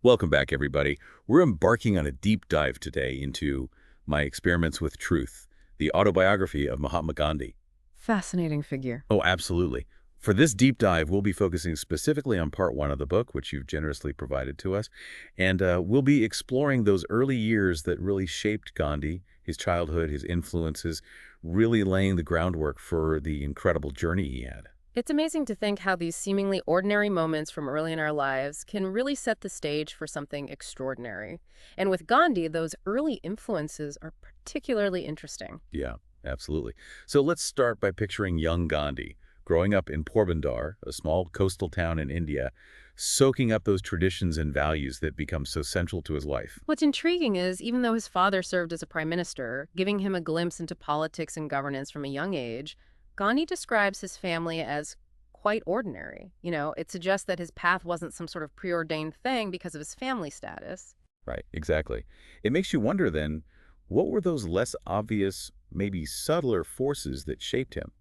Welcome back, everybody. We're embarking on a deep dive today into my experiments with truth, the autobiography of Mahatma Gandhi. Fascinating figure. Oh, absolutely. For this deep dive, we'll be focusing specifically on part one of the book, which you've generously provided to us. And we'll be exploring those early years that really shaped Gandhi, his childhood, his influences, really laying the groundwork for the incredible journey he had. It's amazing to think how these seemingly ordinary moments from early in our lives can really set the stage for something extraordinary. And with Gandhi, those early influences are particularly interesting. Yeah, absolutely. So let's start by picturing young Gandhi, growing up in Porbandar, a small coastal town in India, soaking up those traditions and values that become so central to his life. What's intriguing is, even though his father served as a prime minister, giving him a glimpse into politics and governance from a young age, Gandhi describes his family as quite ordinary. It suggests that his path wasn't some sort of preordained thing because of his family status. Right, exactly. It makes you wonder then, what were those less obvious, maybe subtler forces that shaped him?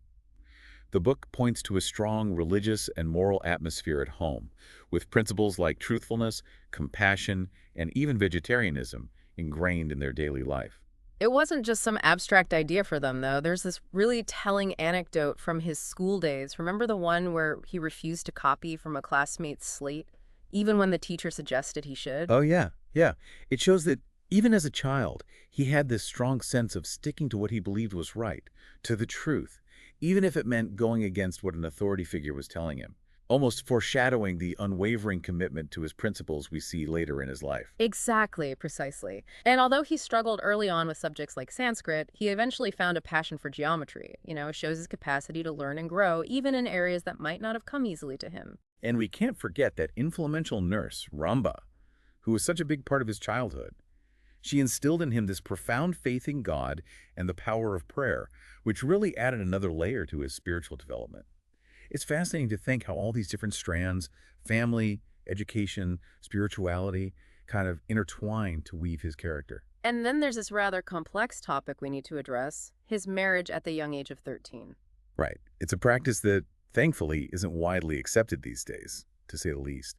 The book points to a strong religious and moral atmosphere at home, with principles like truthfulness, compassion, and even vegetarianism ingrained in their daily life. It wasn't just some abstract idea for them, though. There's this really telling anecdote from his school days. Remember the one where he refused to copy from a classmate's slate, even when the teacher suggested he should? Oh, yeah, yeah. It shows that even as a child, he had this strong sense of sticking to what he believed was right, to the truth, even if it meant going against what an authority figure was telling him, almost foreshadowing the unwavering commitment to his principles we see later in his life. Exactly, precisely. And although he struggled early on with subjects like Sanskrit, he eventually found a passion for geometry. It shows his capacity to learn and grow, even in areas that might not have come easily to him. And we can't forget that influential nurse, Ramba, who was such a big part of his childhood. She instilled in him this profound faith in God and the power of prayer, which really added another layer to his spiritual development. It's fascinating to think how all these different strands, family, education, spirituality, kind of intertwine to weave his character. And then there's this rather complex topic we need to address, his marriage at the young age of 13. Right. It's a practice that, thankfully, isn't widely accepted these days, to say the least.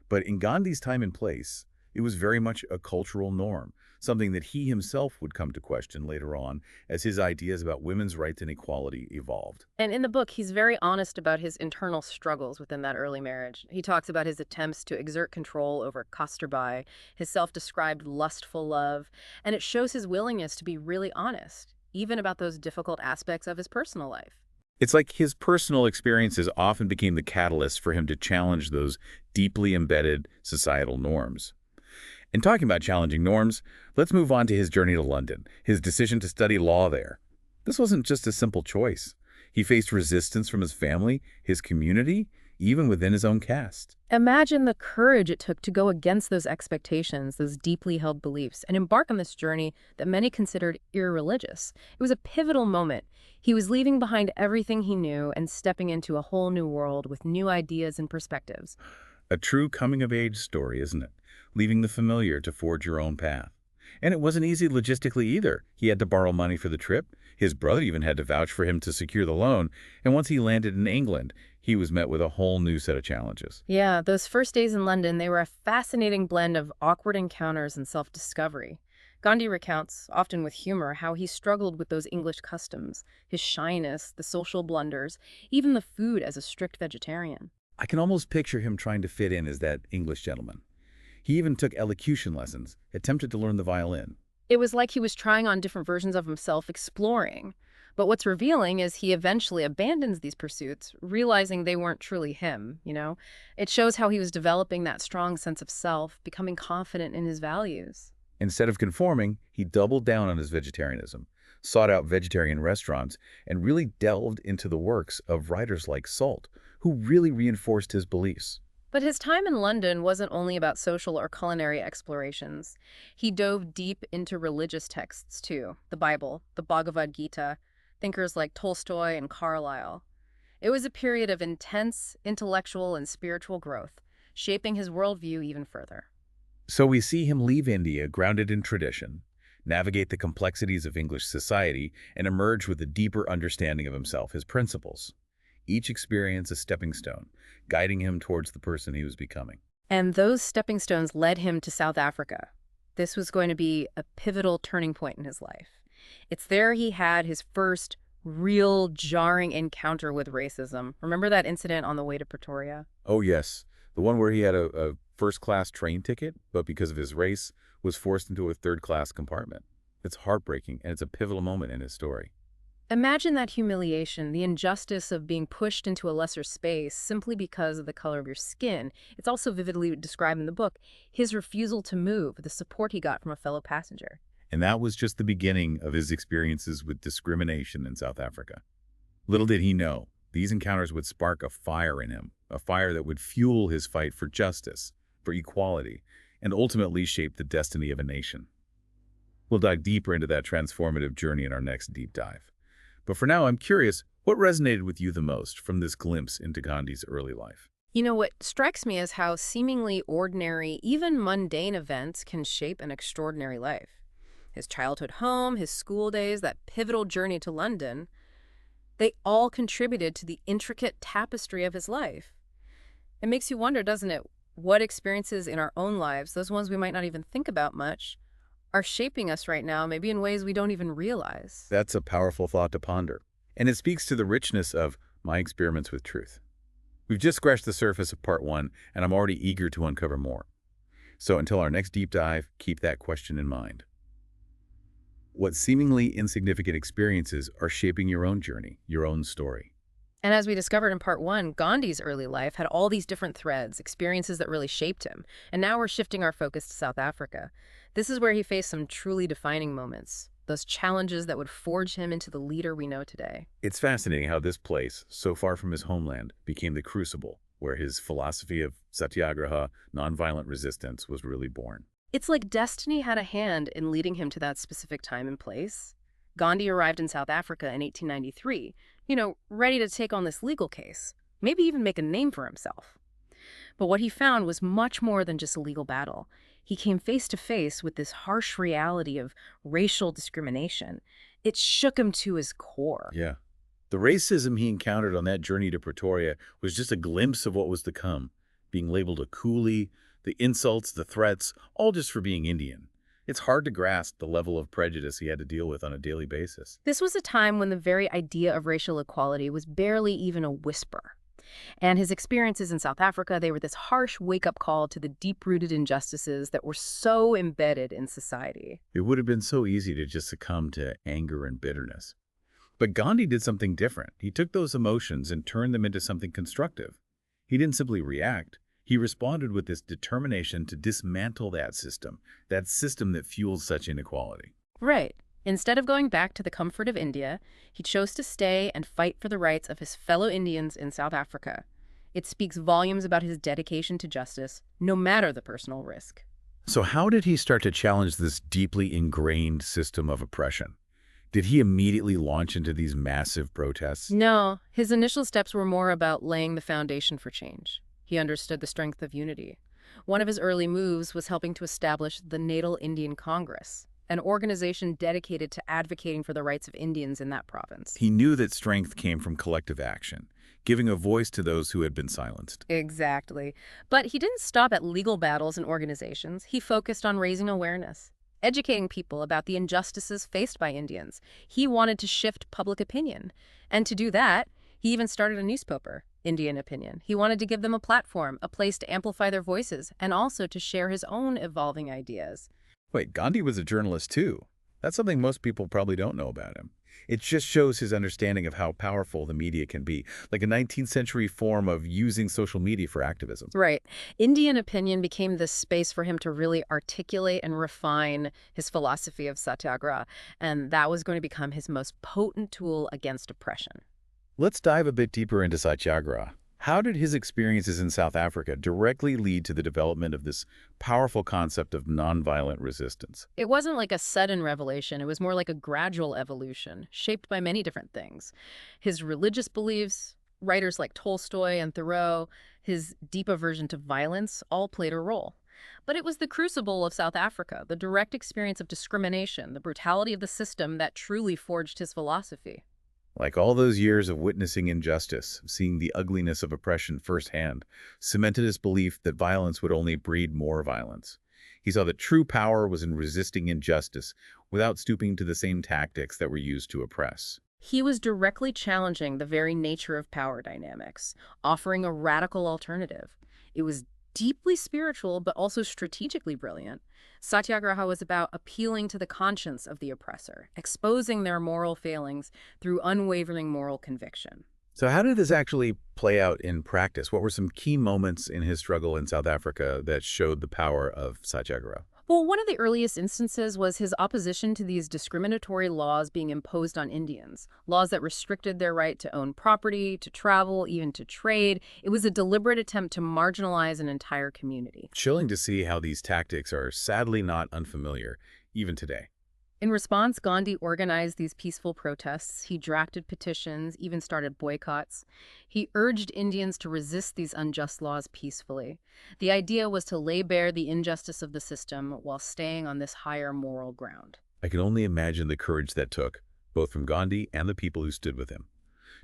But in Gandhi's time and place, it was very much a cultural norm, something that he himself would come to question later on as his ideas about women's rights and equality evolved. And in the book, he's very honest about his internal struggles within that early marriage. He talks about his attempts to exert control over Kasturbai, his self-described lustful love, and it shows his willingness to be really honest, even about those difficult aspects of his personal life. It's like his personal experiences often became the catalyst for him to challenge those deeply embedded societal norms. And talking about challenging norms, let's move on to his journey to London, his decision to study law there. This wasn't just a simple choice. He faced resistance from his family, his community, even within his own caste. Imagine the courage it took to go against those expectations, those deeply held beliefs, and embark on this journey that many considered irreligious. It was a pivotal moment. He was leaving behind everything he knew and stepping into a whole new world with new ideas and perspectives. A true coming-of-age story, isn't it? Leaving the familiar to forge your own path. And it wasn't easy logistically either. He had to borrow money for the trip. His brother even had to vouch for him to secure the loan. And once he landed in England, he was met with a whole new set of challenges. Yeah, those first days in London, they were a fascinating blend of awkward encounters and self-discovery. Gandhi recounts, often with humor, how he struggled with those English customs, his shyness, the social blunders, even the food as a strict vegetarian. I can almost picture him trying to fit in as that English gentleman. He even took elocution lessons, attempted to learn the violin. It was like he was trying on different versions of himself, exploring. But what's revealing is he eventually abandons these pursuits, realizing they weren't truly him. It shows how he was developing that strong sense of self, becoming confident in his values. Instead of conforming, he doubled down on his vegetarianism, sought out vegetarian restaurants, and really delved into the works of writers like Salt, who really reinforced his beliefs. But his time in London wasn't only about social or culinary explorations. He dove deep into religious texts, too. The Bible, the Bhagavad Gita, thinkers like Tolstoy and Carlyle. It was a period of intense intellectual and spiritual growth, shaping his worldview even further. So we see him leave India grounded in tradition, navigate the complexities of English society, and emerge with a deeper understanding of himself, his principles. Each experience a stepping stone, guiding him towards the person he was becoming. And those stepping stones led him to South Africa. This was going to be a pivotal turning point in his life. It's there he had his first real jarring encounter with racism. Remember that incident on the way to Pretoria? Oh, yes. The one where he had a first-class train ticket, but because of his race, was forced into a third-class compartment. It's heartbreaking, and it's a pivotal moment in his story. Imagine that humiliation, the injustice of being pushed into a lesser space simply because of the color of your skin. It's also vividly described in the book, his refusal to move, the support he got from a fellow passenger. And that was just the beginning of his experiences with discrimination in South Africa. Little did he know, these encounters would spark a fire in him, a fire that would fuel his fight for justice, for equality, and ultimately shape the destiny of a nation. We'll dive deeper into that transformative journey in our next deep dive. But for now, I'm curious, what resonated with you the most from this glimpse into Gandhi's early life? You know, what strikes me is how seemingly ordinary, even mundane events can shape an extraordinary life. His childhood home, his school days, that pivotal journey to London, they all contributed to the intricate tapestry of his life. It makes you wonder, doesn't it, what experiences in our own lives, those ones we might not even think about much, are shaping us right now, maybe in ways we don't even realize. That's a powerful thought to ponder. And it speaks to the richness of my experiments with truth. We've just scratched the surface of part one, and I'm already eager to uncover more. So until our next deep dive, keep that question in mind. What seemingly insignificant experiences are shaping your own journey, your own story? And as we discovered in part one, Gandhi's early life had all these different threads, experiences that really shaped him. And now we're shifting our focus to South Africa. This is where he faced some truly defining moments, those challenges that would forge him into the leader we know today. It's fascinating how this place, so far from his homeland, became the crucible where his philosophy of satyagraha, nonviolent resistance, was really born. It's like destiny had a hand in leading him to that specific time and place. Gandhi arrived in South Africa in 1893, ready to take on this legal case, maybe even make a name for himself. But what he found was much more than just a legal battle. He came face to face with this harsh reality of racial discrimination. It shook him to his core. Yeah. The racism he encountered on that journey to Pretoria was just a glimpse of what was to come, being labeled a coolie, the insults, the threats, all just for being Indian. It's hard to grasp the level of prejudice he had to deal with on a daily basis. This was a time when the very idea of racial equality was barely even a whisper. And his experiences in South Africa, they were this harsh wake-up call to the deep-rooted injustices that were so embedded in society. It would have been so easy to just succumb to anger and bitterness. But Gandhi did something different. He took those emotions and turned them into something constructive. He didn't simply react. He responded with this determination to dismantle that system that fuels such inequality. Right. Instead of going back to the comfort of India, he chose to stay and fight for the rights of his fellow Indians in South Africa. It speaks volumes about his dedication to justice, no matter the personal risk. So how did he start to challenge this deeply ingrained system of oppression? Did he immediately launch into these massive protests? No, his initial steps were more about laying the foundation for change. He understood the strength of unity. One of his early moves was helping to establish the Natal Indian Congress, an organization dedicated to advocating for the rights of Indians in that province. He knew that strength came from collective action, giving a voice to those who had been silenced. Exactly. But he didn't stop at legal battles and organizations. He focused on raising awareness, educating people about the injustices faced by Indians. He wanted to shift public opinion. And to do that, he even started a newspaper, Indian Opinion. He wanted to give them a platform, a place to amplify their voices, and also to share his own evolving ideas. Wait, Gandhi was a journalist too. That's something most people probably don't know about him. It just shows his understanding of how powerful the media can be, like a 19th century form of using social media for activism. Right. Indian Opinion became this space for him to really articulate and refine his philosophy of satyagraha, and that was going to become his most potent tool against oppression. Let's dive a bit deeper into satyagraha. How did his experiences in South Africa directly lead to the development of this powerful concept of nonviolent resistance? It wasn't like a sudden revelation. It was more like a gradual evolution, shaped by many different things. His religious beliefs, writers like Tolstoy and Thoreau, his deep aversion to violence all played a role. But it was the crucible of South Africa, the direct experience of discrimination, the brutality of the system that truly forged his philosophy. Like all those years of witnessing injustice, seeing the ugliness of oppression firsthand, cemented his belief that violence would only breed more violence. He saw that true power was in resisting injustice without stooping to the same tactics that were used to oppress. He was directly challenging the very nature of power dynamics, offering a radical alternative. It was deeply spiritual, but also strategically brilliant. Satyagraha was about appealing to the conscience of the oppressor, exposing their moral failings through unwavering moral conviction. So how did this actually play out in practice? What were some key moments in his struggle in South Africa that showed the power of Satyagraha? Well, one of the earliest instances was his opposition to these discriminatory laws being imposed on Indians, laws that restricted their right to own property, to travel, even to trade. It was a deliberate attempt to marginalize an entire community. Chilling to see how these tactics are sadly not unfamiliar, even today. In response, Gandhi organized these peaceful protests. He drafted petitions, even started boycotts. He urged Indians to resist these unjust laws peacefully. The idea was to lay bare the injustice of the system while staying on this higher moral ground. I can only imagine the courage that took, both from Gandhi and the people who stood with him.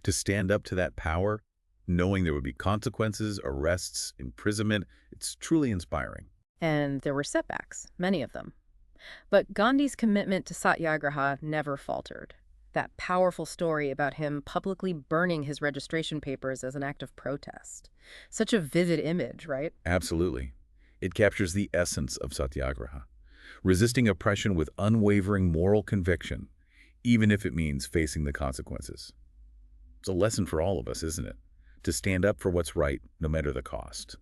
To stand up to that power, knowing there would be consequences, arrests, imprisonment, it's truly inspiring. And there were setbacks, many of them. But Gandhi's commitment to Satyagraha never faltered. That powerful story about him publicly burning his registration papers as an act of protest. Such a vivid image, right? Absolutely. It captures the essence of Satyagraha, resisting oppression with unwavering moral conviction, even if it means facing the consequences. It's a lesson for all of us, isn't it? To stand up for what's right, no matter the cost.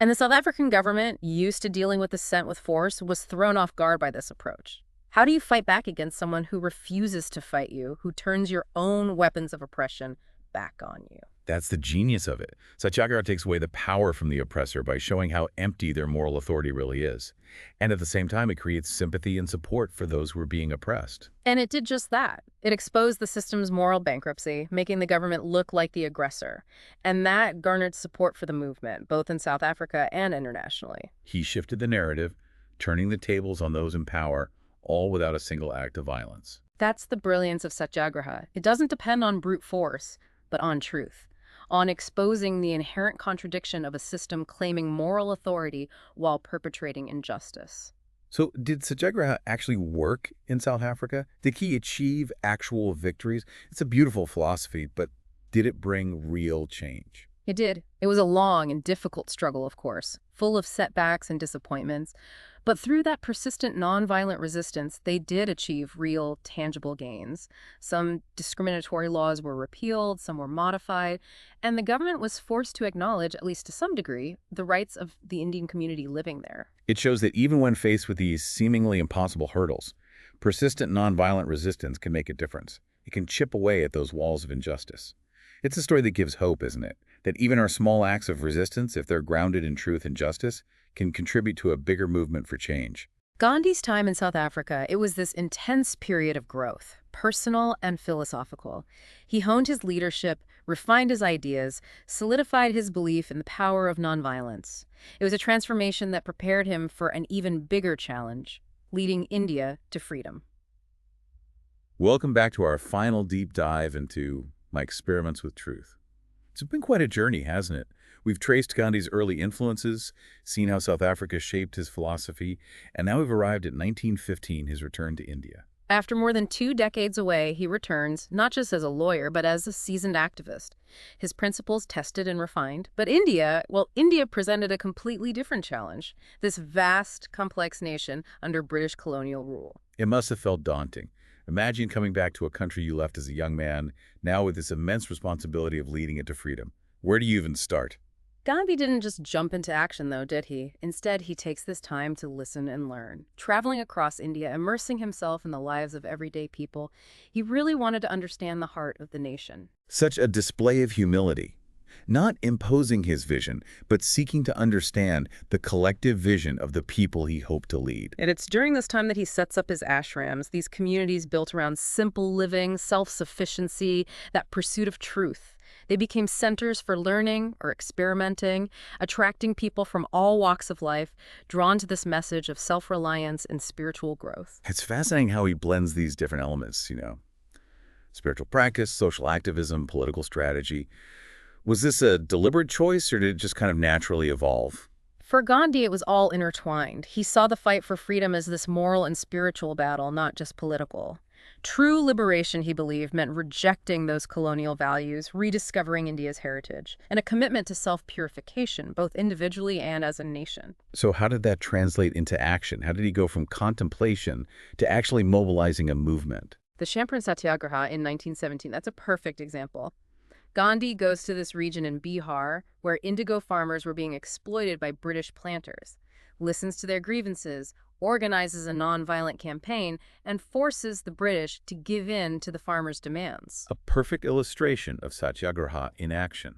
And the South African government, used to dealing with dissent with force, was thrown off guard by this approach. How do you fight back against someone who refuses to fight you, who turns your own weapons of oppression back on you? That's the genius of it. Satyagraha takes away the power from the oppressor by showing how empty their moral authority really is. And at the same time, it creates sympathy and support for those who are being oppressed. And it did just that. It exposed the system's moral bankruptcy, making the government look like the aggressor. And that garnered support for the movement, both in South Africa and internationally. He shifted the narrative, turning the tables on those in power, all without a single act of violence. That's the brilliance of Satyagraha. It doesn't depend on brute force, but on truth, on exposing the inherent contradiction of a system claiming moral authority while perpetrating injustice. So did Satyagraha actually work in South Africa? Did he achieve actual victories? It's a beautiful philosophy, but did it bring real change? It did. It was a long and difficult struggle, of course, full of setbacks and disappointments. But through that persistent nonviolent resistance, they did achieve real, tangible gains. Some discriminatory laws were repealed, some were modified, and the government was forced to acknowledge, at least to some degree, the rights of the Indian community living there. It shows that even when faced with these seemingly impossible hurdles, persistent nonviolent resistance can make a difference. It can chip away at those walls of injustice. It's a story that gives hope, isn't it? That even our small acts of resistance, if they're grounded in truth and justice, can contribute to a bigger movement for change. Gandhi's time in South Africa, it was this intense period of growth, personal and philosophical. He honed his leadership, refined his ideas, solidified his belief in the power of nonviolence. It was a transformation that prepared him for an even bigger challenge, leading India to freedom. Welcome back to our final deep dive into my experiments with truth. It's been quite a journey, hasn't it? We've traced Gandhi's early influences, seen how South Africa shaped his philosophy, and now we've arrived at 1915, his return to India. After more than 2 decades away, he returns, not just as a lawyer, but as a seasoned activist. His principles tested and refined. But India presented a completely different challenge. This vast, complex nation under British colonial rule. It must have felt daunting. Imagine coming back to a country you left as a young man, now with this immense responsibility of leading it to freedom. Where do you even start? Gandhi didn't just jump into action, though, did he? Instead, he takes this time to listen and learn. Traveling across India, immersing himself in the lives of everyday people, he really wanted to understand the heart of the nation. Such a display of humility. Not imposing his vision, but seeking to understand the collective vision of the people he hoped to lead. And it's during this time that he sets up his ashrams, these communities built around simple living, self-sufficiency, that pursuit of truth. They became centers for learning or experimenting, attracting people from all walks of life, drawn to this message of self-reliance and spiritual growth. It's fascinating how he blends these different elements, Spiritual practice, social activism, political strategy. Was this a deliberate choice, or did it just kind of naturally evolve? For Gandhi, it was all intertwined. He saw the fight for freedom as this moral and spiritual battle, not just political. True liberation, he believed, meant rejecting those colonial values, rediscovering India's heritage, and a commitment to self-purification, both individually and as a nation. So how did that translate into action? How did he go from contemplation to actually mobilizing a movement? The Champaran Satyagraha in 1917, that's a perfect example. Gandhi goes to this region in Bihar where indigo farmers were being exploited by British planters, listens to their grievances, organizes a nonviolent campaign, and forces the British to give in to the farmers' demands. A perfect illustration of Satyagraha in action.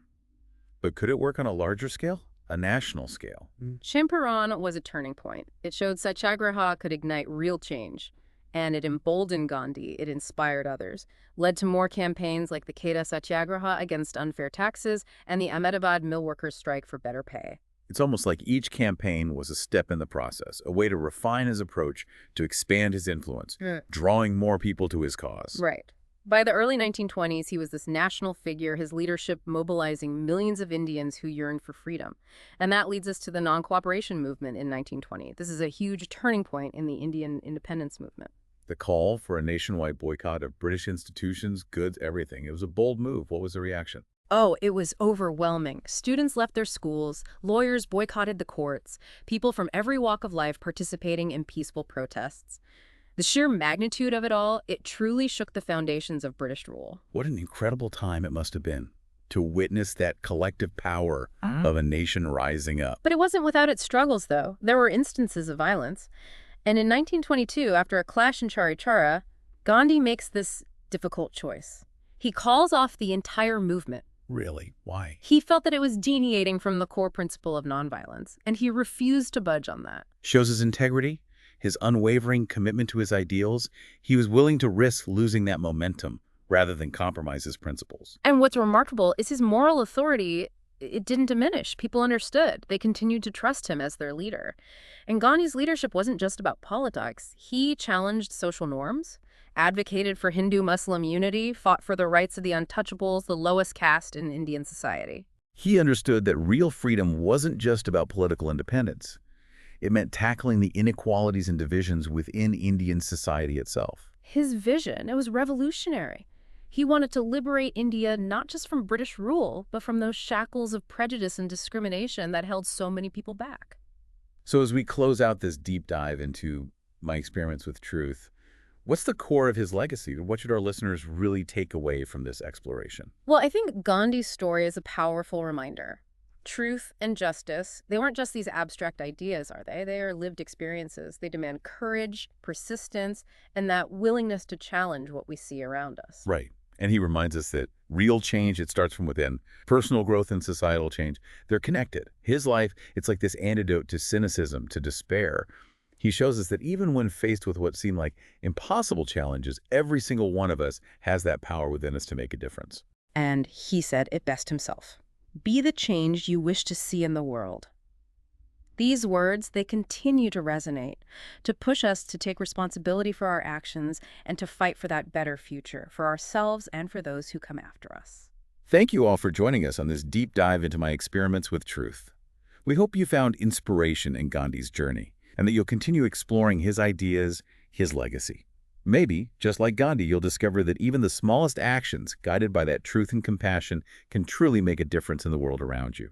But could it work on a larger scale? A national scale? Champaran was a turning point. It showed Satyagraha could ignite real change. And it emboldened Gandhi, it inspired others, led to more campaigns like the Kheda Satyagraha against unfair taxes and the Ahmedabad millworkers' strike for better pay. It's almost like each campaign was a step in the process, a way to refine his approach, to expand his influence, drawing more people to his cause. Right. By the early 1920s, he was this national figure, his leadership mobilizing millions of Indians who yearned for freedom. And that leads us to the non-cooperation movement in 1920. This is a huge turning point in the Indian independence movement. The call for a nationwide boycott of British institutions, goods, everything. It was a bold move. What was the reaction? Oh, it was overwhelming. Students left their schools, lawyers boycotted the courts, people from every walk of life participating in peaceful protests. The sheer magnitude of it all, it truly shook the foundations of British rule. What an incredible time it must have been to witness that collective power of a nation rising up. But it wasn't without its struggles, though. There were instances of violence. And in 1922, after a clash in Charichara, Gandhi makes this difficult choice. He calls off the entire movement. Really? Why? He felt that it was deviating from the core principle of nonviolence, and he refused to budge on that. Shows his integrity, his unwavering commitment to his ideals. He was willing to risk losing that momentum rather than compromise his principles. And what's remarkable is his moral authority, it didn't diminish. People understood. They continued to trust him as their leader. And Gandhi's leadership wasn't just about politics. He challenged social norms, advocated for Hindu-Muslim unity, fought for the rights of the untouchables, the lowest caste in Indian society. He understood that real freedom wasn't just about political independence. It meant tackling the inequalities and divisions within Indian society itself. His vision, it was revolutionary. He wanted to liberate India not just from British rule, but from those shackles of prejudice and discrimination that held so many people back. So as we close out this deep dive into my experiments with truth, what's the core of his legacy? What should our listeners really take away from this exploration? Well, I think Gandhi's story is a powerful reminder. Truth and justice, they weren't just these abstract ideas, are they? They are lived experiences. They demand courage, persistence, and that willingness to challenge what we see around us. Right. And he reminds us that real change, it starts from within. Personal growth and societal change, they're connected. His life, it's like this antidote to cynicism, to despair. He shows us that even when faced with what seem like impossible challenges, every single one of us has that power within us to make a difference. And he said it best himself. Be the change you wish to see in the world. These words, they continue to resonate, to push us to take responsibility for our actions and to fight for that better future, for ourselves and for those who come after us. Thank you all for joining us on this deep dive into my experiments with truth. We hope you found inspiration in Gandhi's journey, and that you'll continue exploring his ideas, his legacy. Maybe, just like Gandhi, you'll discover that even the smallest actions, guided by that truth and compassion, can truly make a difference in the world around you.